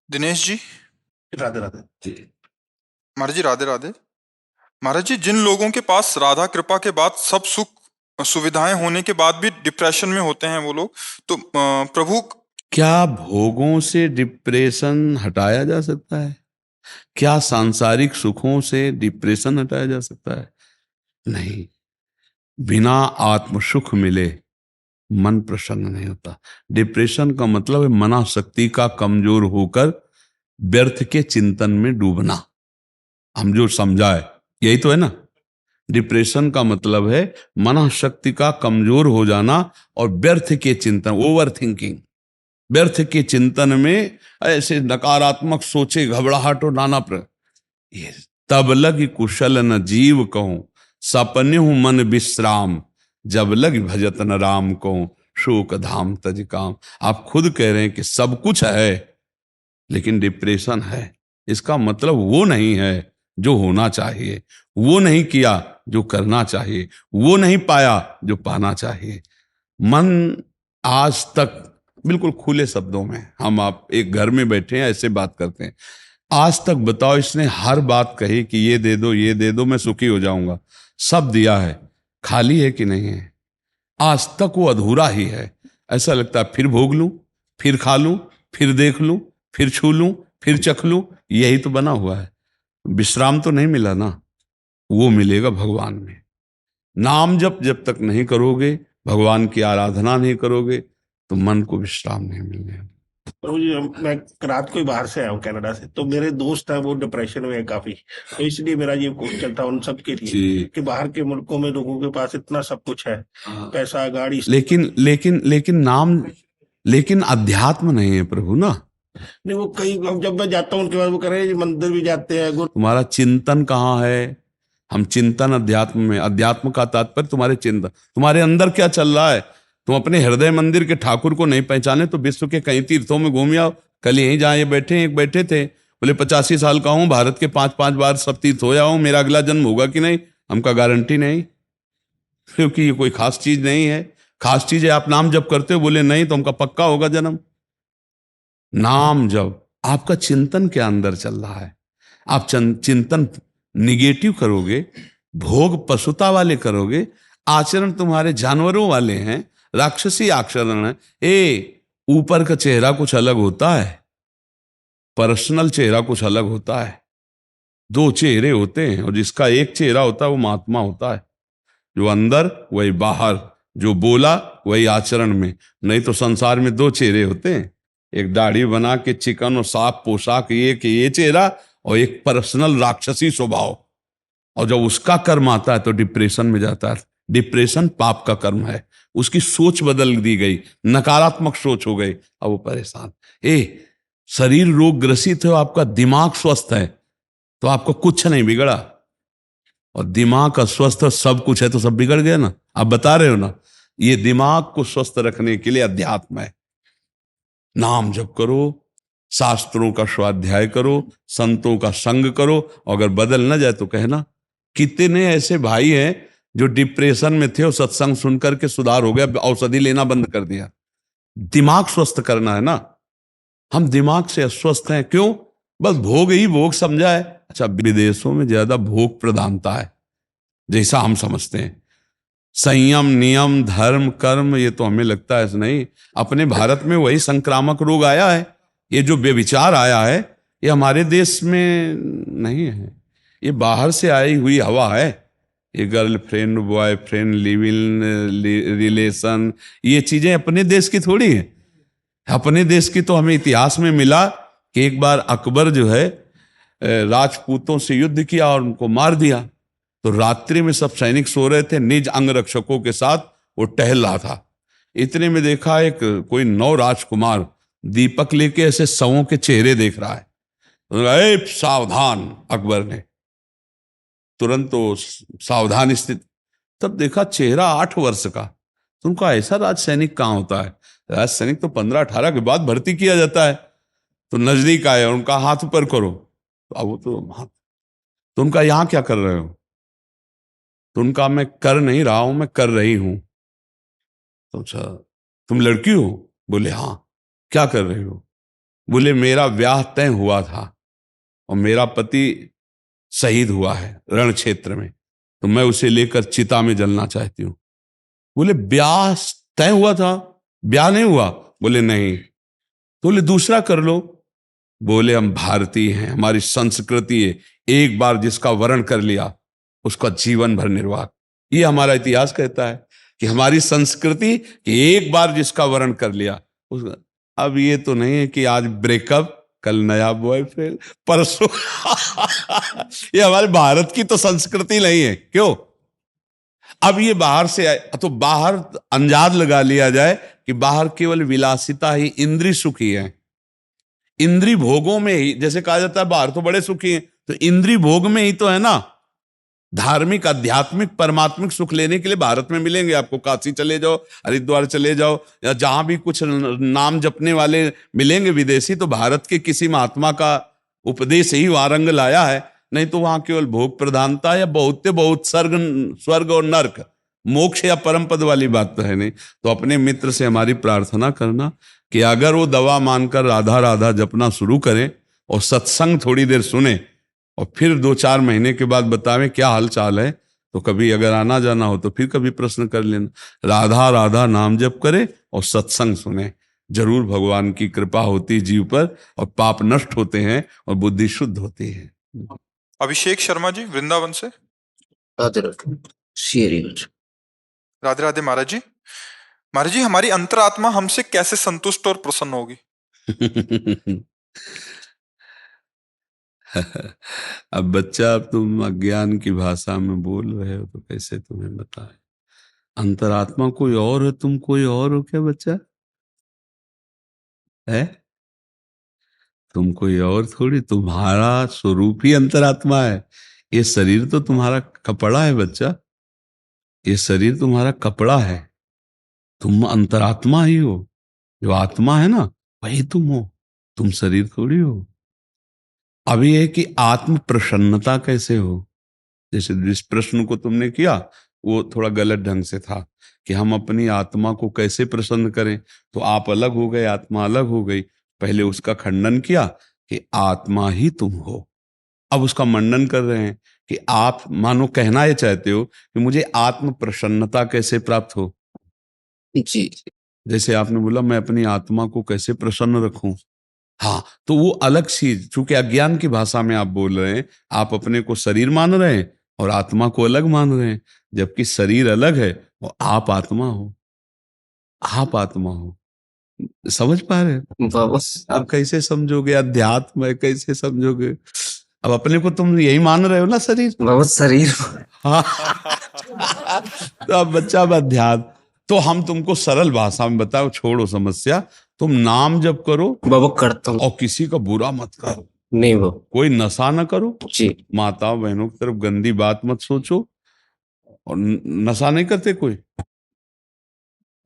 दिनेश जी। राधे राधे जी। महाराज जी, राधे राधे। महाराज जी, जिन लोगों के पास राधा कृपा के बाद सब सुख सुविधाएं होने के बाद भी डिप्रेशन में होते हैं वो लोग, तो प्रभु। क्या भोगों से डिप्रेशन हटाया जा सकता है? क्या सांसारिक सुखों से डिप्रेशन हटाया जा सकता है? नहीं। बिना आत्म सुख मिले मन प्रसन्न नहीं होता। डिप्रेशन का मतलब है मनाशक्ति का कमजोर होकर व्यर्थ के चिंतन में डूबना। हम जो समझा है यही तो है ना। डिप्रेशन का मतलब है मनाशक्ति का कमजोर हो जाना और व्यर्थ के चिंतन, ओवर थिंकिंग, व्यर्थ के चिंतन में ऐसे नकारात्मक सोचे, घबराहट और नाना ये तब लग कुशल न जीव कहूं, सपने हूं मन विश्राम, जब लग भजत न राम कहूं, शोक धाम तज काम। आप खुद कह रहे हैं कि सब कुछ है लेकिन डिप्रेशन है। इसका मतलब वो नहीं है जो होना चाहिए, वो नहीं किया जो करना चाहिए, वो नहीं पाया जो पाना चाहिए। मन आज तक, बिल्कुल खुले शब्दों में हम आप एक घर में बैठे हैं ऐसे बात करते हैं, आज तक बताओ इसने हर बात कही कि ये दे दो ये दे दो मैं सुखी हो जाऊंगा, सब दिया है, खाली है कि नहीं है? आज तक वो अधूरा ही है। ऐसा लगता है फिर भोग लूं, फिर खा लूं, फिर देख लूं, फिर छू लूं, फिर चख लूं, यही तो बना हुआ है। विश्राम तो नहीं मिला ना, वो मिलेगा भगवान में। नाम जब तक नहीं करोगे, भगवान की आराधना नहीं करोगे, तो मन को विश्राम नहीं मिलने। प्रभु जी, मैं रात को ही बाहर से आया हूँ कनाडा से, तो मेरे दोस्त हैं वो डिप्रेशन में है काफी। तो इसलिए मेरा ये क्वेश्चन था उन सब के लिए कि बाहर के मुल्कों में लोगों के पास इतना सब कुछ है, पैसा गाड़ी, लेकिन नाम, लेकिन अध्यात्म नहीं है प्रभु ना। नहीं वो कई, जब मैं जाता हूँ उनके बाद वो कह रहे हैं मंदिर भी जाते हैं तुम्हारा चिंतन कहाँ है? हम चिंतन अध्यात्म में, अध्यात्म का तात्पर्य तुम्हारे चिंतन, तुम्हारे अंदर क्या चल रहा है। तुम अपने हृदय मंदिर के ठाकुर को नहीं पहचाने तो विश्व के कई तीर्थों में घूम आओ। कल यहीं जहाँ ये बैठे थे, बोले 85 साल का हूं, भारत के 5 5 बार सब तीर्थ हो जाऊं, मेरा अगला जन्म होगा कि नहीं हमका गारंटी नहीं, क्योंकि ये कोई खास चीज नहीं है। खास चीज है आप नाम जप करते हो, बोले नहीं तो हमका पक्का होगा जन्म। नाम जप, आपका चिंतन क्या अंदर चल रहा है? आप चिंतन निगेटिव करोगे, भोग पशुता वाले करोगे, आचरण तुम्हारे जानवरों वाले हैं, राक्षसी आचरण है। ऊपर का चेहरा कुछ अलग होता है, पर्सनल चेहरा कुछ अलग होता है। दो चेहरे होते हैं और जिसका एक चेहरा होता है वो महात्मा होता है, जो अंदर वही बाहर, जो बोला वही आचरण में। नहीं तो संसार में दो चेहरे होते हैं, एक दाढ़ी बना के चिकन और साफ पोशाक ये चेहरा, और एक पर्सनल राक्षसी स्वभाव। और जब उसका कर्म आता है तो डिप्रेशन में जाता है। डिप्रेशन पाप का कर्म है, उसकी सोच बदल दी गई, नकारात्मक सोच हो गई, अब वो परेशान। शरीर रोग ग्रसित है, आपका दिमाग स्वस्थ है तो आपको कुछ नहीं बिगड़ा, और दिमाग अस्वस्थ सब कुछ है तो सब बिगड़ गया ना। आप बता रहे हो ना, ये दिमाग को स्वस्थ रखने के लिए अध्यात्म है। नाम जप करो, शास्त्रों का स्वाध्याय करो, संतों का संग करो, अगर बदल ना जाए तो कहना। कितने ऐसे भाई हैं जो डिप्रेशन में थे और सत्संग सुनकर के सुधार हो गया, औषधि लेना बंद कर दिया। दिमाग स्वस्थ करना है ना। हम दिमाग से अस्वस्थ हैं, क्यों? बस भोग ही भोग समझा है। अच्छा, विदेशों में ज्यादा भोग प्रधानता है जैसा हम समझते हैं। संयम नियम धर्म कर्म ये तो हमें लगता है नहीं। अपने भारत में वही संक्रामक रोग आया है, ये जो व्यभिचार आया है ये हमारे देश में नहीं है, ये बाहर से आई हुई हवा है। ये girlfriend boyfriend live in relation, ये चीजें अपने देश की थोड़ी है। अपने देश की तो हमें इतिहास में मिला कि एक बार अकबर जो है राजपूतों से युद्ध किया और उनको मार दिया। तो रात्रि में सब सैनिक सो रहे थे, निज अंगरक्षकों के साथ वो टहल रहा था। इतने में देखा एक कोई नौ राजकुमार दीपक लेके ऐसे शवों के चेहरे देख रहा है। तो सावधान, अकबर ने तुरंत तो सावधान स्थिति। तब देखा चेहरा 8 वर्ष का। तो उनका ऐसा राज सैनिक कहाँ होता है? राज सैनिक तो 15 18 के बाद भर्ती किया जाता है। तो नजदीक आए और उनका हाथ ऊपर करो, तो अब वो तो हाथ, तो उनका यहां क्या कर रहे हो? तो उनका मैं कर नहीं रहा हूं, मैं कर रही हूं। तो अच्छा, तुम लड़की हो? बोले हाँ। क्या कर रही हो? बोले मेरा ब्याह तय हुआ था और मेरा पति शहीद हुआ है रण क्षेत्र में, तो मैं उसे लेकर चिता में जलना चाहती हूँ। बोले ब्याह तय हुआ था, ब्याह नहीं हुआ? बोले नहीं। तो बोले दूसरा कर लो। बोले हम भारतीय हैं, हमारी संस्कृति है, एक बार जिसका वरण कर लिया उसका जीवन भर निर्वाह। ये हमारा इतिहास कहता है कि हमारी संस्कृति कि एक बार जिसका वरण कर लिया उसका। अब ये तो नहीं है कि आज ब्रेकअप कल नया बॉयफ्रेंड परसों ये हमारे भारत की तो संस्कृति नहीं है। क्यों? अब ये बाहर से आए तो बाहर अंदाज लगा लिया जाए कि बाहर केवल विलासिता ही, इंद्रिय सुख ही है, इंद्रिय भोगों में ही। जैसे कहा जाता है बाहर तो बड़े सुखी हैं, तो इंद्रिय भोग में ही तो है ना। धार्मिक आध्यात्मिक परमात्मिक सुख लेने के लिए भारत में मिलेंगे आपको। काशी चले जाओ, हरिद्वार चले जाओ, या जहां भी कुछ नाम जपने वाले मिलेंगे विदेशी, तो भारत के किसी महात्मा का उपदेश ही वहां रंग लाया है। नहीं तो वहां केवल भोग प्रधानता या बहुत स्वर्ग और नर्क, मोक्ष या परम पद वाली बात तो है नहीं। तो अपने मित्र से हमारी प्रार्थना करना कि अगर वो दवा मानकर राधा राधा जपना शुरू करें और सत्संग थोड़ी देर सुने और फिर 2-4 महीने के बाद बतावें क्या हाल चाल है, तो कभी अगर आना जाना हो तो फिर कभी प्रश्न कर लेना। राधा राधा नाम जप करे और सत्संग सुने, जरूर भगवान की कृपा होती जीव पर और पाप नष्ट होते हैं और बुद्धि शुद्ध होती है। अभिषेक शर्मा जी वृंदावन से। राधे राधे। श्री राधे राधे महाराज जी। महाराज जी, हमारी अंतरात्मा हमसे कैसे संतुष्ट और प्रसन्न होगी? अब बच्चा, अब तुम अज्ञान की भाषा में बोल रहे हो तो कैसे तुम्हें बताए? अंतरात्मा कोई और है, तुम कोई और हो क्या बच्चा? है तुम कोई और थोड़ी, तुम्हारा स्वरूप ही अंतरात्मा है। ये शरीर तो तुम्हारा कपड़ा है बच्चा, ये शरीर तुम्हारा कपड़ा है, तुम अंतरात्मा ही हो। जो आत्मा है ना वही तुम हो, तुम शरीर थोड़ी हो। अब ये है कि आत्म प्रसन्नता कैसे हो? जैसे जिस प्रश्न को तुमने किया वो थोड़ा गलत ढंग से था कि हम अपनी आत्मा को कैसे प्रसन्न करें। तो आप अलग हो गए, आत्मा अलग हो गई। पहले उसका खंडन किया कि आत्मा ही तुम हो, अब उसका मंडन कर रहे हैं कि आप मानो कहना ये चाहते हो कि मुझे आत्म प्रसन्नता कैसे प्राप्त हो। जी। जैसे आपने बोला मैं अपनी आत्मा को कैसे प्रसन्न रखूं। हाँ, तो वो अलग चीज, चूंकि अज्ञान की भाषा में आप बोल रहे हैं, आप अपने को शरीर मान रहे हैं और आत्मा को अलग मान रहे हैं, जबकि शरीर अलग है और आप आत्मा हो, आप आत्मा हो। समझ पा रहे हैं? बाबा अब कैसे समझोगे अध्यात्म है, कैसे समझोगे? अब अपने को तुम यही मान रहे हो ना, शरीर। बाबा शरीर। हाँ। तो अब बच्चा अब अध्यात्म, तो हम तुमको सरल भाषा में बताओ, छोड़ो समस्या, तुम नाम जप करो बाबा करता हूँ। और किसी का बुरा मत करो। नहीं बाबा। कोई नशा न करो। जी। माता बहनों की तरफ गंदी बात मत सोचो। और नशा नहीं करते कोई?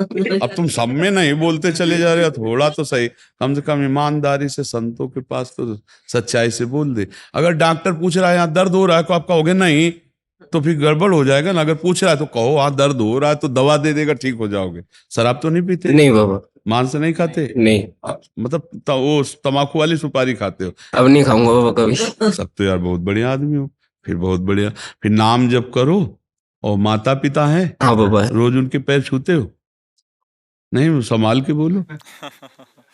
अब तुम सब में नहीं बोलते चले जा रहे हो, थोड़ा तो सही, कम से कम ईमानदारी से संतों के पास तो सच्चाई से बोल दे। अगर डॉक्टर पूछ रहा है यहाँ दर्द हो रहा है, तो आपका होगे नहीं, तो फिर गड़बड़ हो जाएगा ना। अगर पूछ रहा है तो कहो हाँ दर्द हो रहा है, तो दवा दे देगा, ठीक हो जाओगे। शराब तो नहीं पीते? नहीं बाबा। मांस नहीं खाते? नहीं। मतलब वो तम्बाकू वाली सुपारी खाते हो? अब नहीं खाऊंगा बाबा कभी। सब तो यार बहुत बढ़िया आदमी हो, फिर बहुत बढ़िया। फिर नाम जप करो और माता पिता हैं, हाँ बाबा। रोज उनके पैर छूते हो? नहीं, संभाल के बोलो।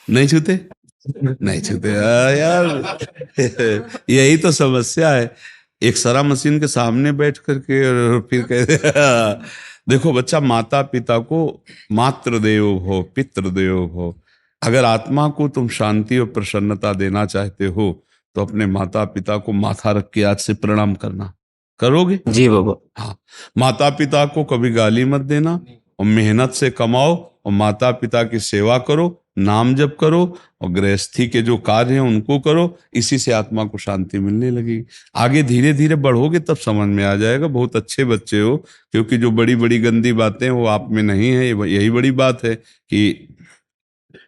नहीं छूते? नहीं छूते यार। यही तो समस्या है। एक्सरा मशीन के सामने बैठ करके और फिर कहते देखो बच्चा, माता पिता को मातृदेवो भव पितृदेवो भव। अगर आत्मा को तुम शांति और प्रसन्नता देना चाहते हो तो अपने माता पिता को माथा रख के आज से प्रणाम करना। करोगे? जी बाबा। हाँ, माता पिता को कभी गाली मत देना और मेहनत से कमाओ और माता पिता की सेवा करो, नाम जप करो और गृहस्थी के जो कार्य हैं उनको करो। इसी से आत्मा को शांति मिलने लगेगी। आगे धीरे धीरे बढ़ोगे तब समझ में आ जाएगा। बहुत अच्छे बच्चे हो, क्योंकि जो बड़ी बड़ी गंदी बातें वो आप में नहीं है। यही बड़ी बात है कि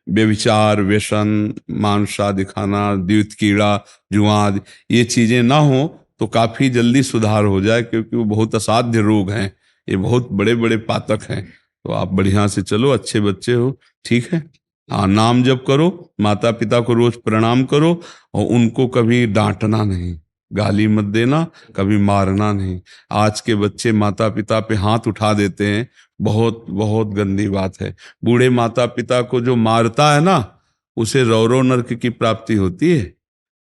व्यभिचार, व्यसन, मांसादि खाना, द्यूत कीड़ा, जुआ, ये चीजें ना हो तो काफी जल्दी सुधार हो जाए, क्योंकि वो बहुत असाध्य रोग हैं, ये बहुत बड़े बड़े पातक हैं। तो आप बढ़िया से चलो, अच्छे बच्चे हो, ठीक है। हाँ, नाम जप करो, माता पिता को रोज प्रणाम करो, और उनको कभी डांटना नहीं, गाली मत देना, कभी मारना नहीं। आज के बच्चे माता पिता पे हाथ उठा देते हैं, बहुत बहुत गंदी बात है। बूढ़े माता पिता को जो मारता है ना, उसे रौरव नरक की प्राप्ति होती है,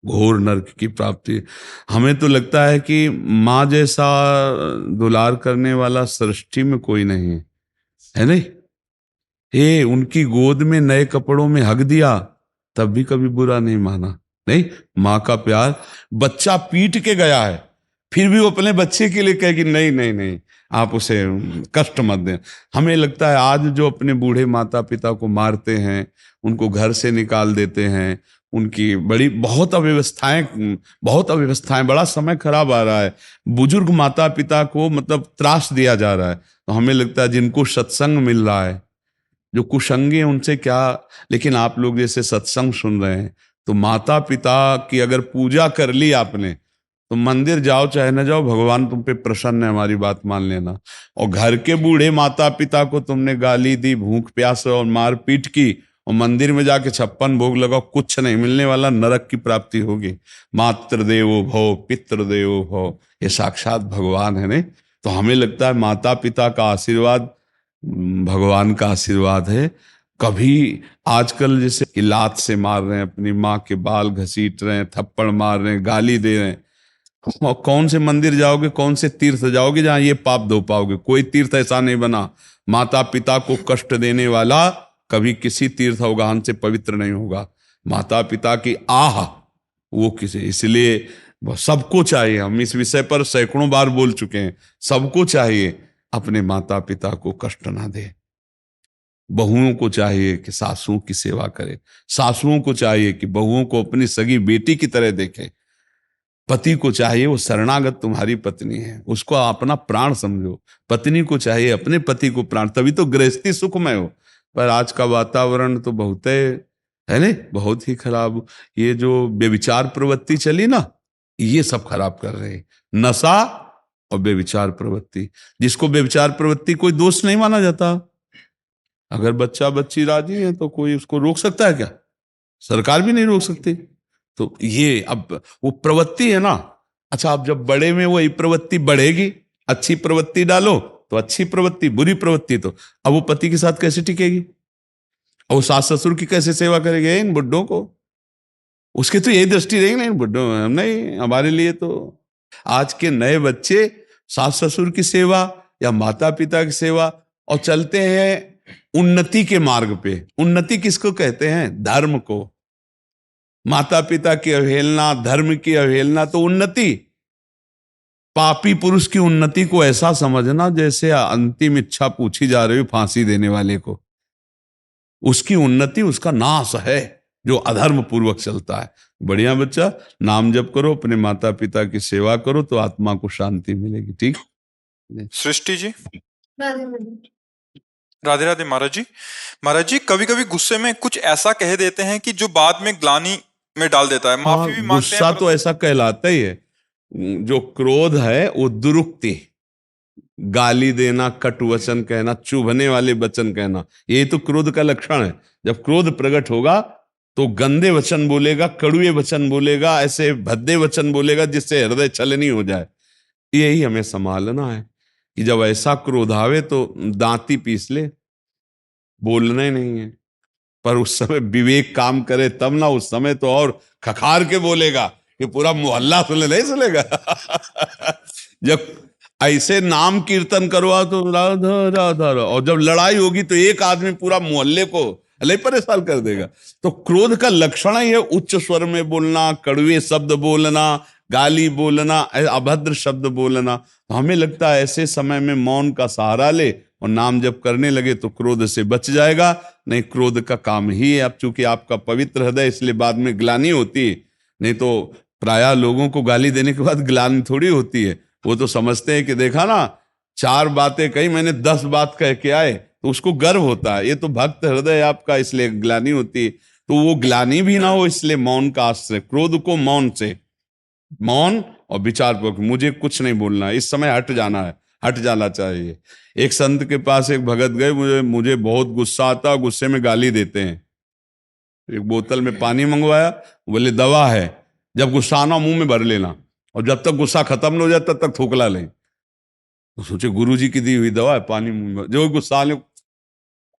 घोर नरक की प्राप्ति। हमें तो लगता है कि माँ जैसा दुलार करने वाला सृष्टि में कोई नहीं है, है नहीं? उनकी गोद में नए कपड़ों में हक दिया, तब भी कभी बुरा नहीं माना। नहीं, माँ का प्यार। बच्चा पीट के गया है, फिर भी वो अपने बच्चे के लिए कहे कि नहीं नहीं नहीं, आप उसे कष्ट मत दें। हमें लगता है आज जो अपने बूढ़े माता पिता को मारते हैं, उनको घर से निकाल देते हैं, उनकी बहुत अव्यवस्थाएं, बड़ा समय खराब आ रहा है। बुजुर्ग माता पिता को मतलब त्रास दिया जा रहा है। तो हमें लगता है जिनको सत्संग मिल रहा है, जो कुसंगी हैं उनसे क्या। लेकिन आप लोग जैसे सत्संग सुन रहे हैं, तो माता पिता की अगर पूजा कर ली आपने, तो मंदिर जाओ चाहे न जाओ, भगवान तुम पे प्रसन्न है, हमारी बात मान लेना। और घर के बूढ़े माता पिता को तुमने गाली दी, भूख प्यास और मार पीट की, और मंदिर में जाके 56 भोग लगाओ, कुछ नहीं मिलने वाला, नरक की प्राप्ति होगी। मातृ देवो भव पितृ देवो भव, ये साक्षात भगवान है। नहीं तो हमें लगता है माता पिता का आशीर्वाद भगवान का आशीर्वाद है। कभी आजकल जैसे इलात से मार रहे हैं, अपनी माँ के बाल घसीट रहे हैं, थप्पड़ मार रहे हैं, गाली दे रहे हैं, और कौन से मंदिर जाओगे, कौन से तीर्थ जाओगे जहां ये पाप धो पाओगे? कोई तीर्थ ऐसा नहीं बना। माता पिता को कष्ट देने वाला कभी किसी तीर्थ अवगाहन से पवित्र नहीं होगा। माता पिता की आह वो किसी, इसलिए सबको चाहिए, हम इस विषय पर सैकड़ों बार बोल चुके हैं, सबको चाहिए अपने माता पिता को कष्ट ना दे। बहुओं को चाहिए कि सासुओं की सेवा करे, सासुओं को चाहिए कि बहुओं को अपनी सगी बेटी की तरह देखे, पति को चाहिए वो शरणागत तुम्हारी पत्नी है, उसको अपना प्राण समझो, पत्नी को चाहिए अपने पति को प्राण, तभी तो गृहस्थी सुखमय हो। पर आज का वातावरण तो बहुत है नहीं, बहुत ही खराब। ये जो व्यभिचार प्रवृत्ति चली ना, ये सब खराब कर रहे हैं, नशा और व्यभिचार प्रवृत्ति। जिसको व्यभिचार प्रवृत्ति कोई दोष नहीं माना जाता, अगर बच्चा बच्ची राजी है तो कोई उसको रोक सकता है क्या? सरकार भी नहीं रोक सकती। तो ये अब वो प्रवृत्ति है ना। अच्छा, अब जब बड़े में वही प्रवृत्ति बढ़ेगी, अच्छी प्रवृत्ति डालो तो अच्छी प्रवृत्ति, बुरी प्रवृत्ति तो अब वो पति के साथ कैसे टिकेगी, और वो सास ससुर की कैसे सेवा करेंगे इन बुड्ढों को? उसकी तो यही दृष्टि रहेगी ना, इन बुड्ढों नहीं, हमारे लिए तो आज के नए बच्चे सास ससुर की सेवा या माता पिता की सेवा, और चलते हैं उन्नति के मार्ग पे। उन्नति किसको कहते हैं? धर्म को। माता पिता की अवहेलना, धर्म की अवहेलना तो उन्नति। पापी पुरुष की उन्नति को ऐसा समझना जैसे अंतिम इच्छा पूछी जा रही हो फांसी देने वाले को। उसकी उन्नति उसका नाश है जो अधर्म पूर्वक चलता है। बढ़िया बच्चा, नाम जप करो, अपने माता पिता की सेवा करो, तो आत्मा को शांति मिलेगी। ठीक। सृष्टि जी, राधे राधे। महाराज जी कभी कभी गुस्से में कुछ ऐसा कह देते हैं कि जो बाद में ग्लानि में डाल देता है। माफी भी मांगते हैं। गुस्सा तो ऐसा कहलाता ही है। जो क्रोध है वो दुरुक्ति, गाली देना, कटु वचन कहना, चुभने वाले वचन कहना, ये तो क्रोध का लक्षण है। जब क्रोध प्रकट होगा तो गंदे वचन बोलेगा, कड़ुए वचन बोलेगा, ऐसे भद्दे वचन बोलेगा जिससे हृदय छलनी हो जाए। यही हमें संभालना है कि जब ऐसा क्रोध आवे तो दांती पीस ले, बोलना ही नहीं है। पर उस समय विवेक काम करे तब ना, उस समय तो और खखार के बोलेगा कि पूरा मोहल्ला सुने, नहीं सुनेगा। जब ऐसे नाम कीर्तन करवा तो राधा राधा, और जब लड़ाई होगी तो एक आदमी पूरा मोहल्ले को अलग परेशान कर देगा। तो क्रोध का लक्षण ही है उच्च स्वर में बोलना, कड़वे शब्द बोलना, गाली बोलना, अभद्र शब्द बोलना। तो हमें लगता है ऐसे समय में मौन का सहारा ले और नाम जप करने लगे तो क्रोध से बच जाएगा। नहीं, क्रोध का काम ही है। अब चूंकि आपका पवित्र हृदय, इसलिए बाद में ग्लानि होती है। नहीं तो प्रायः लोगों को गाली देने के बाद ग्लानि थोड़ी होती है। वो तो समझते हैं कि देखा ना, 4 बातें कही, मैंने 10 बात कह के आए, तो उसको गर्व होता है। ये तो भक्त हृदय आपका, इसलिए ग्लानि होती है। तो वो ग्लानि भी ना हो, इसलिए मौन का आश्रय। क्रोध को मौन से, मौन और विचारपूर्वक, मुझे कुछ नहीं बोलना है, इस समय हट जाना है, हट जाना चाहिए। एक संत के पास एक भगत गए, मुझे बहुत गुस्सा आता, गुस्से में गाली देते हैं। एक बोतल में पानी मंगवाया, बोले दवा है, जब गुस्सा आना मुंह में भर लेना, और जब तक गुस्सा खत्म न हो जाए तब तक थूकला लें। तो सोचे गुरुजी की दी हुई दवा है, पानी मुंह में, जो गुस्सा आने,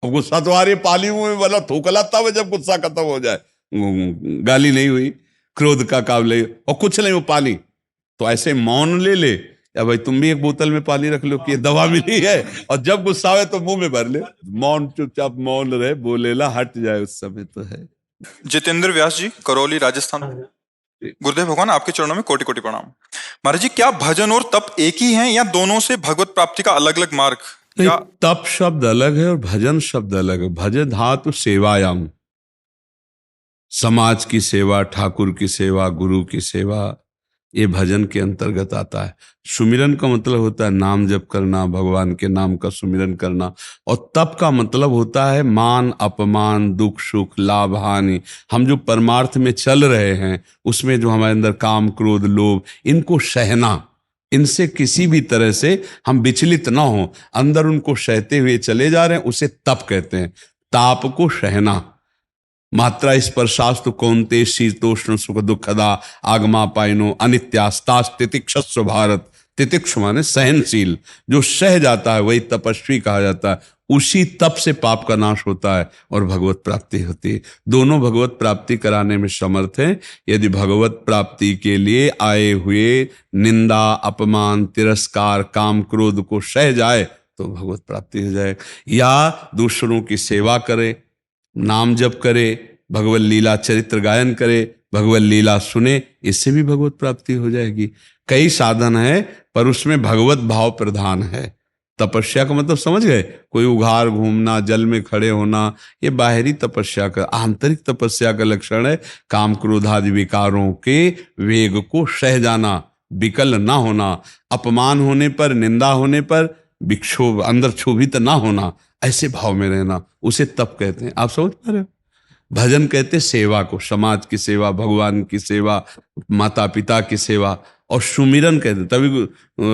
अब गुस्सा तो आ रही है, पानी मुंह में भला, थूकला तब है जब गुस्सा खत्म हो जाए। गाली नहीं हुई, क्रोध का काबले और कुछ नहीं, वो पानी। तो ऐसे मौन ले ले, या भाई तुम भी एक बोतल में पानी रख लो कि ये दवा मिली है, और जब गुस्सा आवे तो मुंह में भर ले। मौन, चुपचाप मौन रहे, बोलेला हट जाए उस समय तो है। जितेंद्र व्यास जी, करौली, राजस्थान। गुरुदेव भगवान, आपके चरणों में कोटि कोटि प्रणाम। महाराज जी, क्या भजन और तप एक ही हैं या दोनों से भगवत प्राप्ति का अलग अलग मार्ग? नहीं, या तप शब्द अलग है और भजन शब्द अलग है। भजन धातु सेवायाम, समाज की सेवा, ठाकुर की सेवा, गुरु की सेवा, ये भजन के अंतर्गत आता है। सुमिरन का मतलब होता है नाम जप करना, भगवान के नाम का सुमिरन करना, और तप का मतलब होता है मान अपमान, दुख सुख, लाभ हानि, हम जो परमार्थ में चल रहे हैं उसमें जो हमारे अंदर काम क्रोध लोभ, इनको सहना, इनसे किसी भी तरह से हम विचलित ना हो, अंदर उनको सहते हुए चले जा रहे हैं, उसे तप कहते हैं। ताप को सहना। मात्रा स्पर्शास्तु कौन्ते शीतोष्ण सुख दुखदा आगमा पाइनो अनित्यास्तास तितिक्षस्व भारत। तितिक्ष माने सहनशील, जो सह जाता है वही तपस्वी कहा जाता है। उसी तप से पाप का नाश होता है और भगवत प्राप्ति होती है। दोनों भगवत प्राप्ति कराने में समर्थ हैं। यदि भगवत प्राप्ति के लिए आए हुए निंदा, अपमान, तिरस्कार, काम क्रोध को सह जाए तो भगवत प्राप्ति हो जाए। या दूसरों की सेवा करे, नाम जप करे, भगवत लीला चरित्र गायन करे, भगवत लीला सुने, इससे भी भगवत प्राप्ति हो जाएगी। कई साधन है पर उसमें भगवत भाव प्रधान है। तपस्या का मतलब समझ गए? कोई उघार घूमना, जल में खड़े होना, ये बाहरी तपस्या का। आंतरिक तपस्या का लक्षण है काम क्रोधादि विकारों के वेग को सह जाना, विकल ना होना, अपमान होने पर, निंदा होने पर विक्षोभ, अंदर क्षोभित ना होना, ऐसे भाव में रहना, उसे तप कहते हैं। आप समझ पा रहे हो? भजन कहते सेवा को, समाज की सेवा, भगवान की सेवा, माता पिता की सेवा, और सुमिरन कहते। तभी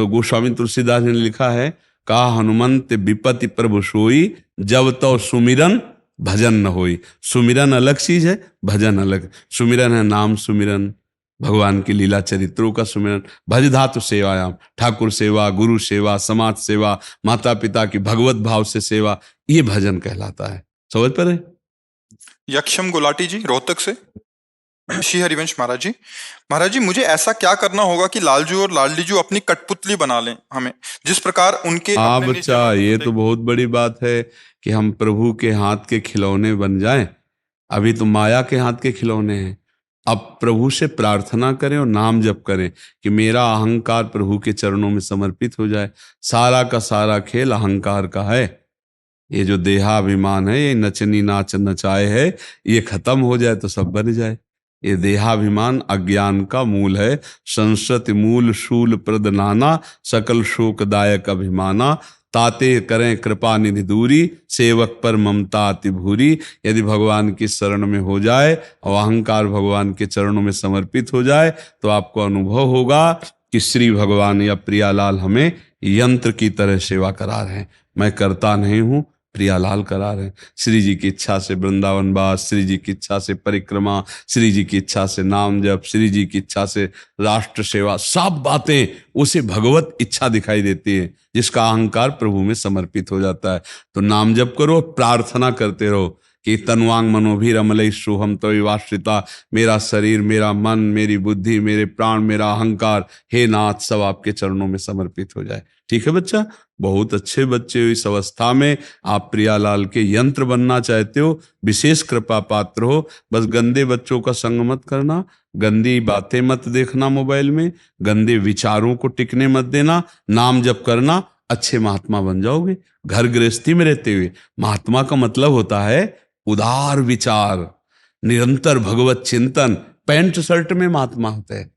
गोस्वामी तुलसीदास ने लिखा है, का हनुमंत विपत्ति प्रभु सोई, जब तो सुमिरन भजन न होई। सुमिरन अलग चीज है, भजन अलग। सुमिरन है नाम सुमिरन, भगवान की लीला चरित्रों का सुमिरन। भज धातु सेवायाम, ठाकुर सेवा, गुरु सेवा, समाज सेवा, माता पिता की भगवत भाव से सेवा, ये भजन कहलाता है। समझ पा रहे? यक्षम गुलाटी जी, रोहतक से। श्री हरिवंश महाराज जी, महाराज जी, मुझे ऐसा क्या करना होगा कि लालजू और लाडलीजू अपनी कठपुतली बना लें हमें, जिस प्रकार उनके हाँ अपने बच्चा, ये तो बहुत बड़ी बात है कि हम प्रभु के हाथ के खिलौने बन जाएं। अभी तो माया के हाथ के खिलौने हैं। अब प्रभु से प्रार्थना करें और नाम जप करें कि मेरा अहंकार प्रभु के चरणों में समर्पित हो जाए। सारा का सारा खेल अहंकार का है। ये जो देहाभिमान है, ये नचनी नाच नचाए है, ये खत्म हो जाए तो सब बन जाए। ये देहाभिमान अज्ञान का मूल है। संसत मूल शूल प्रद नाना, सकल शोकदायक अभिमाना, ताते करें कृपा निधि दूरी, सेवक पर ममता अति भूरी। यदि भगवान की शरण में हो जाए और अहंकार भगवान के चरणों में समर्पित हो जाए तो आपको अनुभव होगा कि श्री भगवान या प्रियालाल हमें यंत्र की तरह सेवा करा रहे हैं। मैं करता नहीं हूँ, प्रियालाल करा रहे हैं। श्री जी की इच्छा से वृंदावन वास, श्री जी की इच्छा से परिक्रमा, श्री जी की इच्छा से नाम जप, श्री जी की इच्छा से राष्ट्र सेवा, सब बातें उसे भगवत इच्छा दिखाई देती है जिसका अहंकार प्रभु में समर्पित हो जाता है। तो नाम जप करो, प्रार्थना करते रहो कि तनुवांग मनोभीर अमलई सोहम तो वाश्रिता, मेरा शरीर, मेरा मन, मेरी बुद्धि, मेरे प्राण, मेरा अहंकार, हे नाथ, सब आपके चरणों में समर्पित हो जाए। ठीक है बच्चा? बहुत अच्छे बच्चे हो। इस अवस्था में आप प्रियालाल के यंत्र बनना चाहते हो, विशेष कृपा पात्र हो। बस गंदे बच्चों का संग मत करना, गंदी बातें मत देखना मोबाइल में, गंदे विचारों को टिकने मत देना, नाम जप करना, अच्छे महात्मा बन जाओगे। घर गृहस्थी में रहते हुए महात्मा का मतलब होता है उदार विचार, निरंतर भगवत चिंतन। पैंट शर्ट में महात्मा होते हैं।